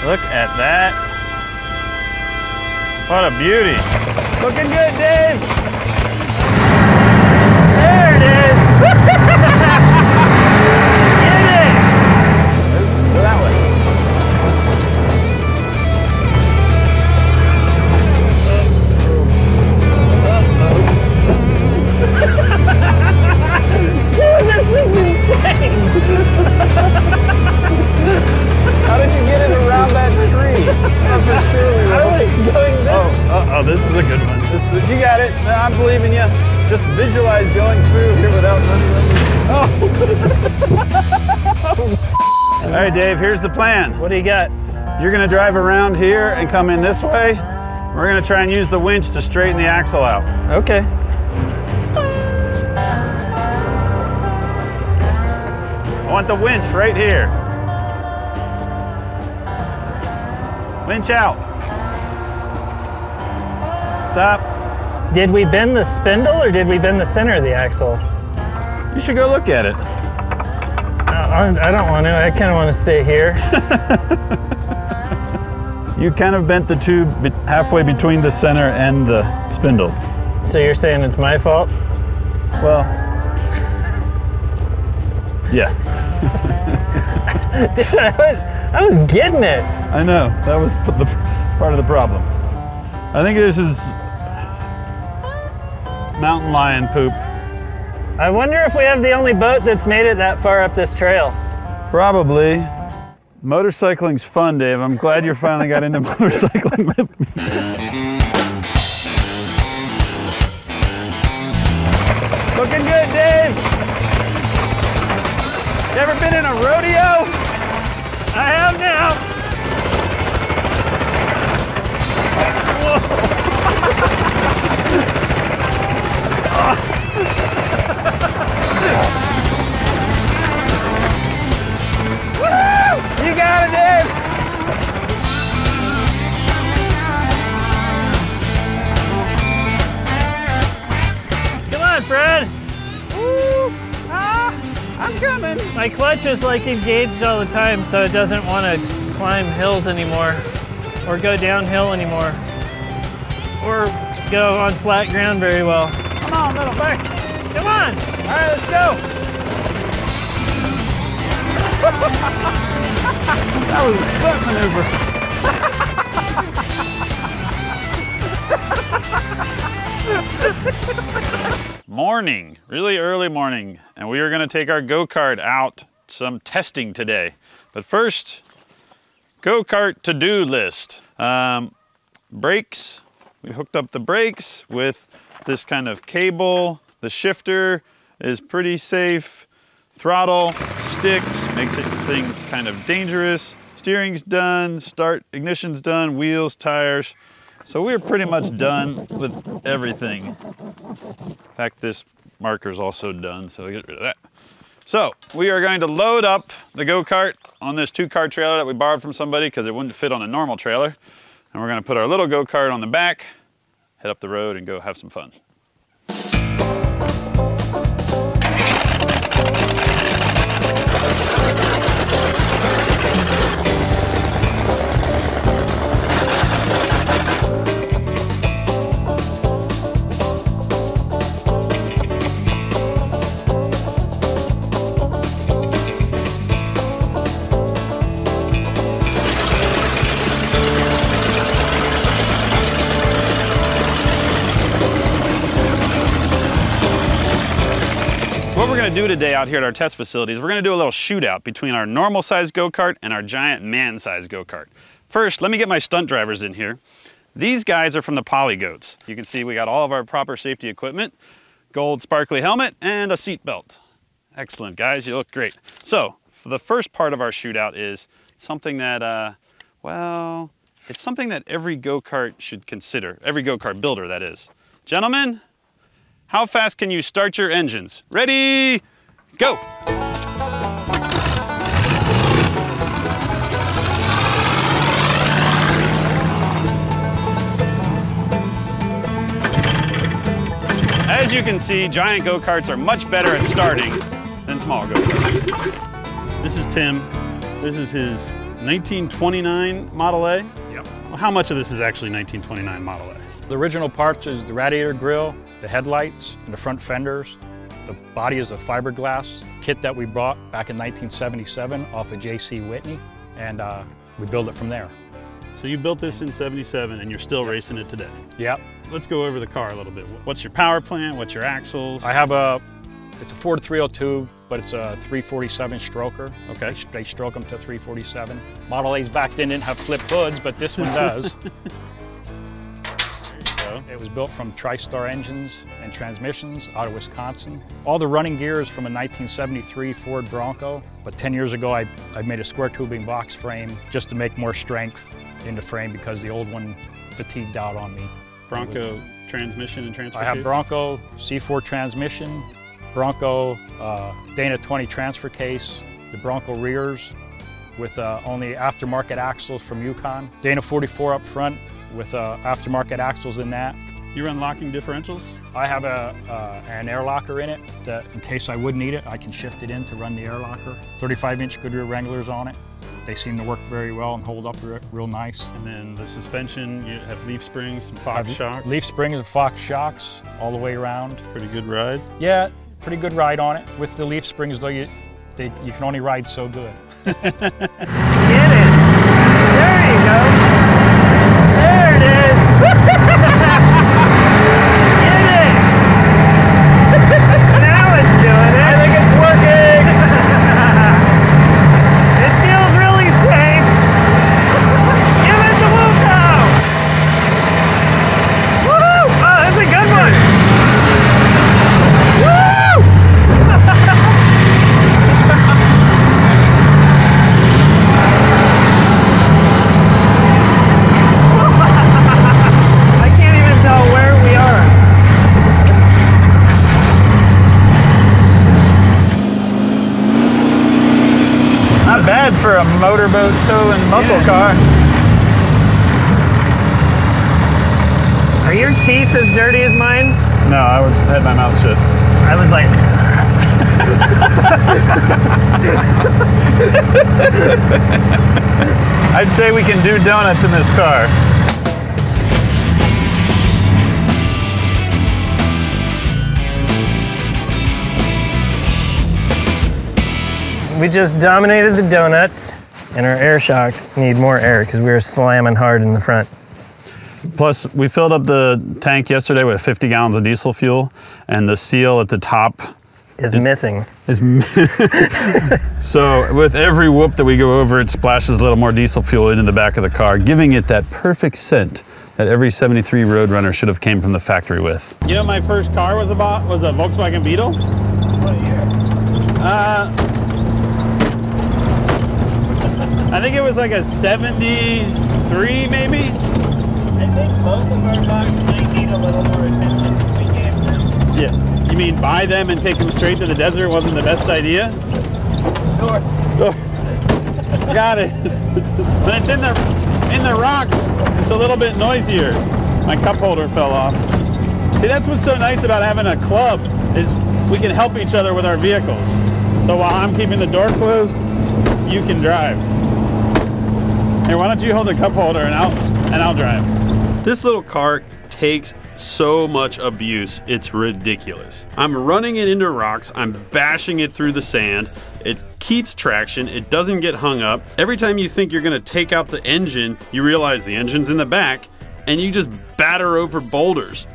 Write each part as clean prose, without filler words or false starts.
Look at that. What a beauty. Looking good, Dave. There it is. Get it. Go that way. Dude, this is insane. How did you get it around that tree? That's for sure. I was going this. Oh, this is a good one. You got it. I believe in you. Just visualize going through here without running. Oh. All right, Dave, here's the plan. What do you got? You're gonna drive around here and come in this way. We're gonna try and use the winch to straighten the axle out. Okay. I want the winch right here. Winch out. Stop. Did we bend the spindle or did we bend the center of the axle? You should go look at it. I don't want to. I kind of want to stay here. You kind of bent the tube halfway between the center and the spindle. So you're saying it's my fault? Well, yeah. Dude, I was getting it. I know, that was the part of the problem. I think this is mountain lion poop. I wonder if we have the only boat that's made it that far up this trail. Probably. Motorcycling's fun, Dave. I'm glad you finally got into motorcycling with me. Looking good, Dave. You ever been in a rodeo? I have now. Woo! You got it, Dave. Come on, Fred. Woo! Ah, I'm coming. My clutch is like engaged all the time, so it doesn't want to climb hills anymore, or go downhill anymore, or go on flat ground very well. Come on, little back. Come on. All right, let's go. That was a stunt maneuver. Morning, really early morning, and we are going to take our go-kart out some testing today. But first, go-kart to-do list. Brakes, we hooked up the brakes with this kind of cable. The shifter is pretty safe. Throttle, sticks, makes the thing kind of dangerous. Steering's done, ignition's done, wheels, tires. So we're pretty much done with everything. In fact, this marker's also done, so we get rid of that. So we are going to load up the go-kart on this 2-car trailer that we borrowed from somebody because it wouldn't fit on a normal trailer. And we're going to put our little go-kart on the back, head up the road and go have some fun. What we're going to do today out here at our test facilities, we're going to do a little shootout between our normal size go-kart and our giant man-size go-kart. First, let me get my stunt drivers in here. These guys are from the Polygoats. You can see we got all of our proper safety equipment, gold sparkly helmet, and a seat belt. Excellent, guys, you look great. So, for the first part of our shootout is something that, well, it's something that every go-kart should consider, every go-kart builder, that is. Gentlemen, how fast can you start your engines? Ready, go! As you can see, giant go-karts are much better at starting than small go-karts. This is Tim. This is his 1929 Model A? Yep. Well, how much of this is actually 1929 Model A? The original parts is the radiator grille, the headlights, and the front fenders. The body is a fiberglass kit that we bought back in 1977 off of J.C. Whitney, and we built it from there. So you built this in 77 and you're still racing it today? Yep. Let's go over the car a little bit. What's your power plant? What's your axles? I have it's a Ford 302, but it's a 347 stroker. Okay. They stroke them to 347. Model A's back then didn't have flip hoods, but this one does. It was built from TriStar engines and transmissions out of Wisconsin. All the running gear is from a 1973 Ford Bronco, but 10 years ago I made a square tubing box frame just to make more strength in the frame because the old one fatigued out on me. Bronco transmission and transfer I have case? Bronco C4 transmission, Bronco Dana 20 transfer case, the Bronco rears with only aftermarket axles from Yukon, Dana 44 up front with aftermarket axles in that. You run locking differentials? I have an air locker in it that in case I would need it, I can shift it in to run the air locker. 35-inch Goodyear Wranglers on it. They seem to work very well and hold up real nice. And then the suspension, you have leaf springs, some Fox shocks? Leaf springs and Fox shocks all the way around. Pretty good ride? Yeah, pretty good ride on it. With the leaf springs though, you can only ride so good. Get it! There you go! There it is! Now it's doing it! I think it's working! It feels really safe! Give it the woo cow! Woo! Oh, that's a good one! Woo! I can't even tell where we are. Not bad for a motorboat towing muscle car. Are your teeth as dirty as mine? No, I had my mouth shut. I was like, I'd say we can do donuts in this car. we just dominated the donuts, and our air shocks need more air because we were slamming hard in the front. Plus, we filled up the tank yesterday with 50 gallons of diesel fuel, and the seal at the top is missing. So with every whoop that we go over, it splashes a little more diesel fuel into the back of the car, giving it that perfect scent that every 73 Roadrunner should have came from the factory with. You know, my first car was a Volkswagen Beetle. What year? I think it was like a 73 maybe. I think both of our dogs might need a little more attention if we gave them. Yeah. You mean buy them and take them straight to the desert wasn't the best idea? Sure. Got it. When it's in the rocks, it's a little bit noisier. My cup holder fell off. See, that's what's so nice about having a club is we can help each other with our vehicles. So while I'm keeping the door closed, you can drive. Here, why don't you hold the cup holder and I'll drive. This little cart takes so much abuse, it's ridiculous. I'm running it into rocks, I'm bashing it through the sand, it keeps traction, it doesn't get hung up. Every time you think you're gonna take out the engine, you realize the engine's in the back, and you just batter over boulders.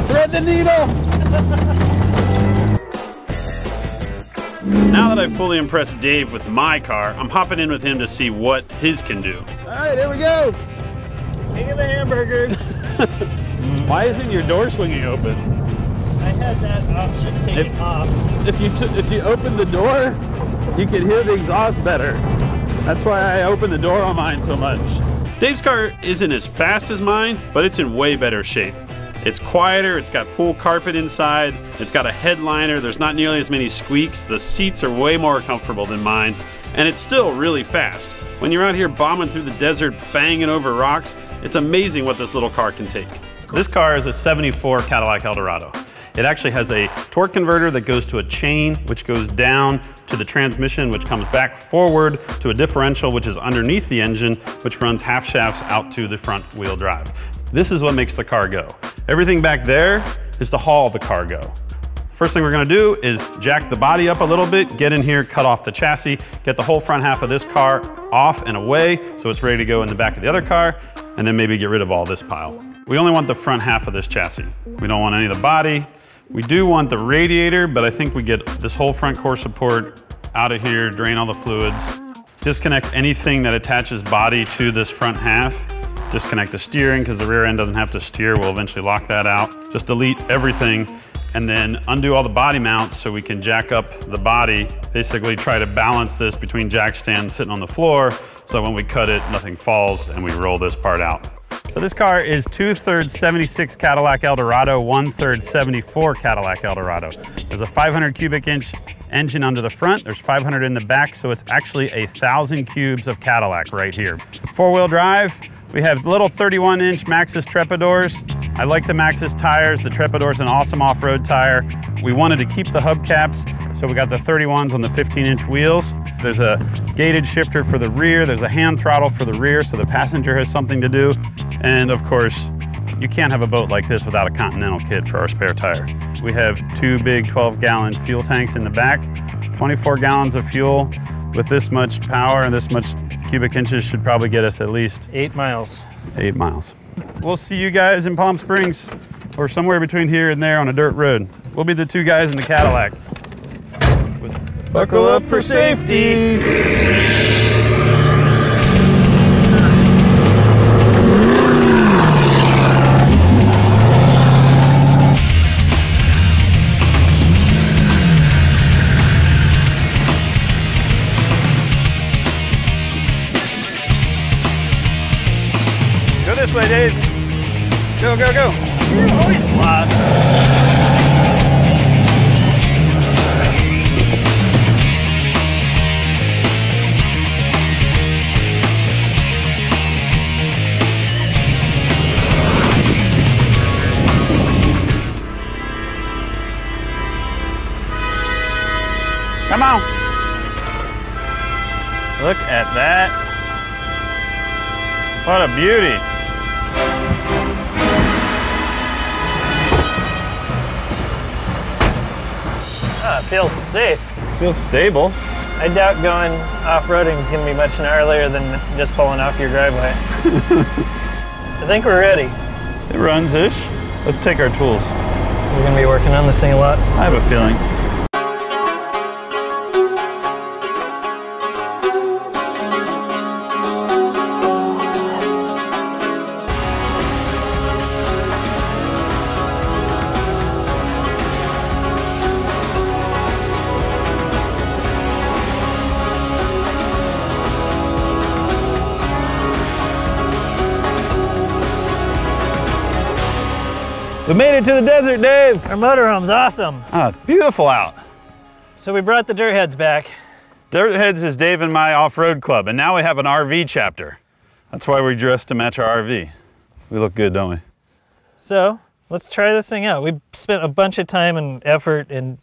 Thread the needle! Now that I've fully impressed Dave with my car, I'm hopping in with him to see what his can do. All right, here we go. King of the hamburgers. Why isn't your door swinging open? I had that option taken off. If you open the door, you can hear the exhaust better. That's why I open the door on mine so much. Dave's car isn't as fast as mine, but it's in way better shape. It's quieter, it's got full carpet inside, it's got a headliner, there's not nearly as many squeaks, the seats are way more comfortable than mine, and it's still really fast. When you're out here bombing through the desert, banging over rocks, it's amazing what this little car can take. This car is a '74 Cadillac Eldorado. It actually has a torque converter that goes to a chain, which goes down to the transmission, which comes back forward to a differential, which is underneath the engine, which runs half shafts out to the front wheel drive. This is what makes the car go. Everything back there is to haul the car go. First thing we're gonna do is jack the body up a little bit, get in here, cut off the chassis, get the whole front half of this car off and away so it's ready to go in the back of the other car, and then maybe get rid of all this pile. We only want the front half of this chassis. We don't want any of the body. We do want the radiator, but I think we get this whole front core support out of here, drain all the fluids, disconnect anything that attaches body to this front half, disconnect the steering because the rear end doesn't have to steer. We'll eventually lock that out. Just delete everything and then undo all the body mounts so we can jack up the body, basically try to balance this between jack stands sitting on the floor so when we cut it, nothing falls and we roll this part out. So this car is 2/3 76 Cadillac Eldorado, 1/3 74 Cadillac Eldorado. There's a 500 cubic inch engine under the front, there's 500 in the back, so it's actually 1,000 cubes of Cadillac right here. Four-wheel drive, we have little 31-inch MAXXIS Trepadors. I like the MAXXIS tires. The Trepador's an awesome off-road tire. We wanted to keep the hubcaps, so we got the 31s on the 15-inch wheels. There's a gated shifter for the rear. There's a hand throttle for the rear, so the passenger has something to do. And of course, you can't have a boat like this without a Continental kit for our spare tire. We have two big 12-gallon fuel tanks in the back, 24 gallons of fuel. With this much power and this much cubic inches should probably get us at least 8 miles. 8 miles. We'll see you guys in Palm Springs or somewhere between here and there on a dirt road. We'll be the two guys in the Cadillac. Buckle up for safety. Go this way, Dave. Go, go, go. You're always lost. Come on. Look at that. What a beauty. It feels safe. Feels stable. I doubt going off-roading is going to be much gnarlier than just pulling off your driveway. I think we're ready. It runs-ish. Let's take our tools. We're going to be working on this thing a lot. I have a feeling. We made it to the desert, Dave. Our motorhome's awesome. Oh, it's beautiful out. So we brought the dirt heads back. Dirt Heads is Dave and my off-road club, and now we have an RV chapter. That's why we dressed to match our RV. We look good, don't we? So let's try this thing out. We spent a bunch of time and effort and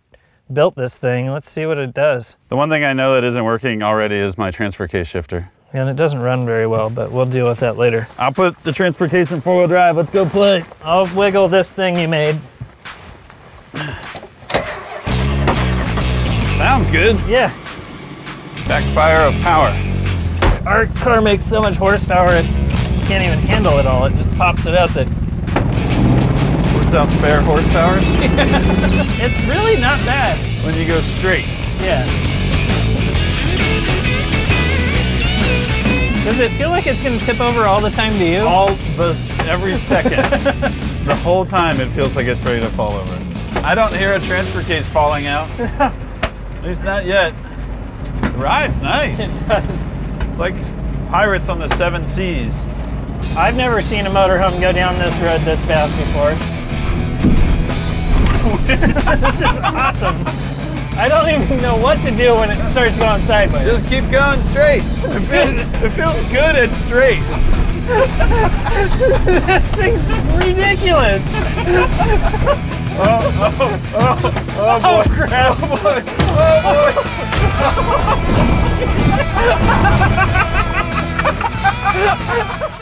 built this thing. Let's see what it does. The one thing I know that isn't working already is my transfer case shifter. And it doesn't run very well, but we'll deal with that later. I'll put the transfer case in four-wheel drive. Let's go play. I'll wiggle this thing you made. Sounds good. Yeah. Backfire of power. Our car makes so much horsepower, it can't even handle it all. It just pops it out that... Works out spare horsepowers? It's really not bad. When you go straight. Yeah. Does it feel like it's going to tip over all the time to you? Every second. The whole time it feels like it's ready to fall over. I don't hear a transfer case falling out. At least not yet. The ride's nice. It does. It's like pirates on the 7 seas. I've never seen a motorhome go down this road this fast before. This is awesome. I don't even know what to do when it starts going sideways. Just keep going straight. It feels good at straight. This thing's ridiculous. Oh boy. Crap. Oh boy. Oh boy.